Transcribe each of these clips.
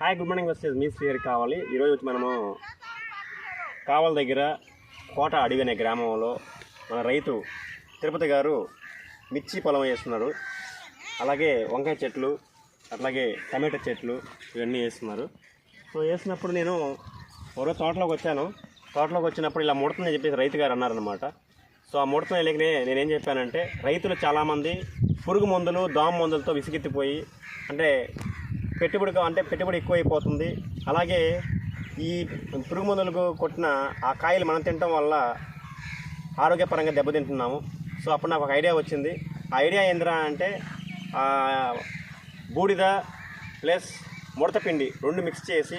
Hi good morning వచ్చేసి మీ శ్రీహరి కావాలి. ఈరోజు వచ్చి మనము కావల దగ్గర కోట అడవి అనే గ్రామంలో మన రైతు తిరుపతి గారు మిర్చి పొలం వేస్తున్నారు. అలాగే వంకాయ చెట్లు, అట్లాగే టమాటా చెట్లు ఇవన్నీ వేస్తున్నారు. సో వేసినప్పుడు నేను మరో తోటలోకి వచ్చాను. తోటలోకి వచ్చినప్పుడు ఇలా ముడుతుందని చెప్పేసి రైతు గారు అన్నారనమాట. సో ఆ ముడతను లేకనే నేనేం చెప్పానంటే, రైతులు చాలామంది పురుగు మందులు, దోమ మందులతో విసిగెత్తిపోయి అంటే పెట్టుబడి ఎక్కువైపోతుంది. అలాగే ఈ పురుగు మందులకు కొట్టిన ఆ కాయలు మనం తినటం వల్ల ఆరోగ్యపరంగా దెబ్బతింటున్నాము. సో అప్పుడు నాకు ఒక ఐడియా వచ్చింది. ఆ ఐడియా ఏందిరా అంటే, బూడిద ప్లస్ ముడత పిండి రెండు మిక్స్ చేసి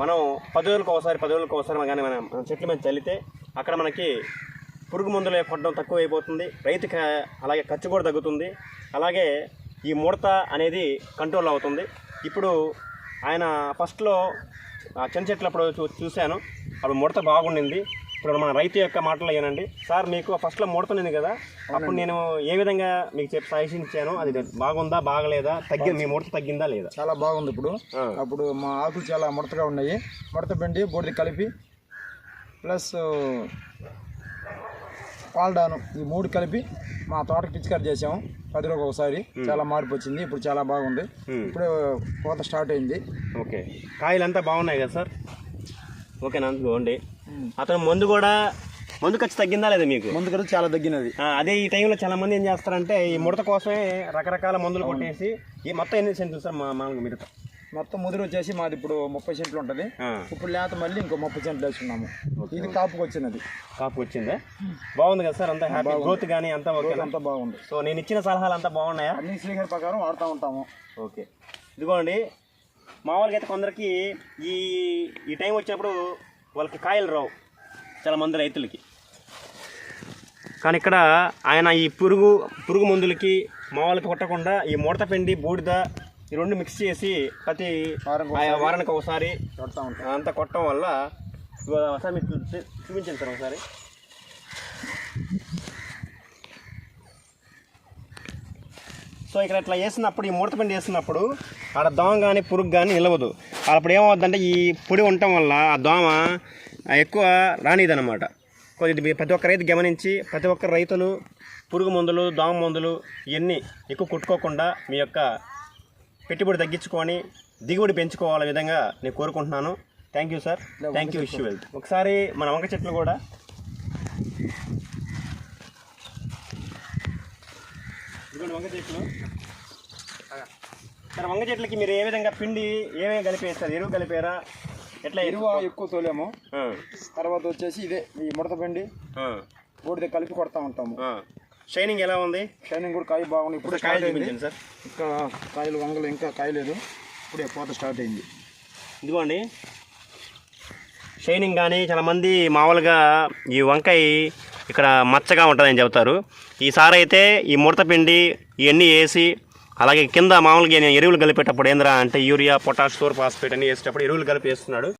మనం 10 రోజులకు ఒకసారి కానీ మనం చెట్ల మీద చల్లితే అక్కడ మనకి పురుగు మందులు కొట్టడం తక్కువ అయిపోతుంది. రైతుకి అలాగే ఖర్చు కూడా తగ్గుతుంది. అలాగే ఈ ముడత అనేది కంట్రోల్ అవుతుంది. ఇప్పుడు ఆయన ఫస్ట్లో చిన్న చెట్లు అప్పుడు చూశాను, అప్పుడు ముడత బాగుండింది. ఇప్పుడు మన రైతు యొక్క మాటలు అయ్యానండి. సార్, మీకు ఫస్ట్లో ముడతనింది కదా, అప్పుడు నేను ఏ విధంగా మీకు సజెషన్ ఇచ్చాను, అది బాగుందా బాగలేదా, మీ ముడత తగ్గిందా లేదా? చాలా బాగుంది. అప్పుడు మా ఆకులు చాలా ముడతగా ఉన్నాయి. ముడత పిండి బూడిద కలిపి ప్లస్ పాల్డాను ఈ 3 కలిపి మా తోటకి పిచికారి చేసాము 10 రోజులకు ఒకసారి. చాలా మార్పు వచ్చింది. ఇప్పుడు చాలా బాగుంది. ఇప్పుడు కోత స్టార్ట్ అయింది. ఓకే, కాయలంతా బాగున్నాయి కదా సార్? ఓకేనా? అందుకోండి. అతను మందు ఖర్చు తగ్గిందా లేదా మీకు? మందు ఖర్చు చాలా తగ్గినది. అదే ఈ టైంలో చాలా మంది ఏం చేస్తారంటే, ఈ ముడత కోసమే రకరకాల మందులు కొట్టేసి ఈ మొత్తం ఎన్ని సెంట్లు సార్ మామూలుగా మీరు? మొత్తం ముదురు వచ్చేసి మాది ఇప్పుడు 30 సెంట్లు ఉంటుంది. ఇప్పుడు లేత మళ్ళీ ఇంకో 30 సెంట్లు వేసుకున్నాము. ఇది కాపుకి వచ్చినది. కాపు వచ్చిందా? బాగుంది కదా సార్? అంతా హ్యాపీ, గ్రోత్ కానీ అంతా ఓకే? అంతా బాగుంది. సో నేను ఇచ్చిన సలహాలు అంతా బాగున్నాయా? అన్ని శ్రీహరి ప్రకారం వాడుతూ ఉంటాము. ఓకే, ఇదిగోండి. మామూలుగా అయితే కొందరికి ఈ టైం వచ్చినప్పుడు వాళ్ళకి కాయలు రావు చాలా మంది రైతులకి. కానీ ఇక్కడ ఆయన ఈ పురుగు మందులకి మామూలుగా కొట్టకుండా ఈ ముడత పిండి, బూడిద ఈ రెండు మిక్స్ చేసి ప్రతి వారానికి ఒకసారి అంతా కొట్టడం వల్ల ఒకసారి మీకు చూపించండి సార్ ఒకసారి. సో ఇక్కడ ఇట్లా వేసినప్పుడు, ఈ ముడత పిండి వేసినప్పుడు ఆడ దోమ కానీ పురుగు కానీ నిలవదు. అప్పుడు ఏమవుద్దంటే, ఈ పొడి ఉండటం వల్ల ఆ దోమ ఎక్కువ రానిదనమాట. కొద్ది ప్రతి ఒక్క రైతు గమనించి, ప్రతి ఒక్క రైతులు పురుగు మందులు, దోమ మందులు ఇవన్నీ ఎక్కువ కొట్టుకోకుండా మీ యొక్క పెట్టుబడి తగ్గించుకొని దిగుబడి పెంచుకోవాల విధంగా నేను కోరుకుంటున్నాను. Thank you sir. Thank you. Wish you well. ఒకసారి మన వంక చెట్లు కూడా ఇదిగోండి, వంక చెట్లు. సార్, వంక చెట్లకి మీరు ఏ విధంగా పిండి ఏమేమి కలిపేస్తారు? ఎరువు కలిపారా? ఎట్లా? ఎరువు ఎక్కువ తోలేము. తర్వాత వచ్చేసి ఇదే ఈ ముడత పిండి బూడిద కలిపి కొడతా ఉంటాము. షైనింగ్ ఎలా ఉంది? షైనింగ్ కూడా కాయ బాగుంది. ఇప్పుడు కాయలు చూపించండి సార్. ఇంకా కాయలు వంగలు ఇంకా కాయలేదు. ఇప్పుడే కోత స్టార్ట్ అయింది. ఇదిగోండి, షైనింగ్ కానీ చాలామంది మామూలుగా ఈ వంకాయ ఇక్కడ మచ్చగా ఉంటుందని చెబుతారు. ఈసారి అయితే ఈ ముడత పిండి ఇవన్నీ వేసి, అలాగే కింద మామూలుగా ఎరువులు కలిపేటప్పుడు ఏంద్రా అంటే యూరియా, పొటాష్, సూపర్ ఫాస్ఫేట్ అన్నీ వేసేటప్పుడు ఎరువులు కలిపి వేస్తున్నాడు.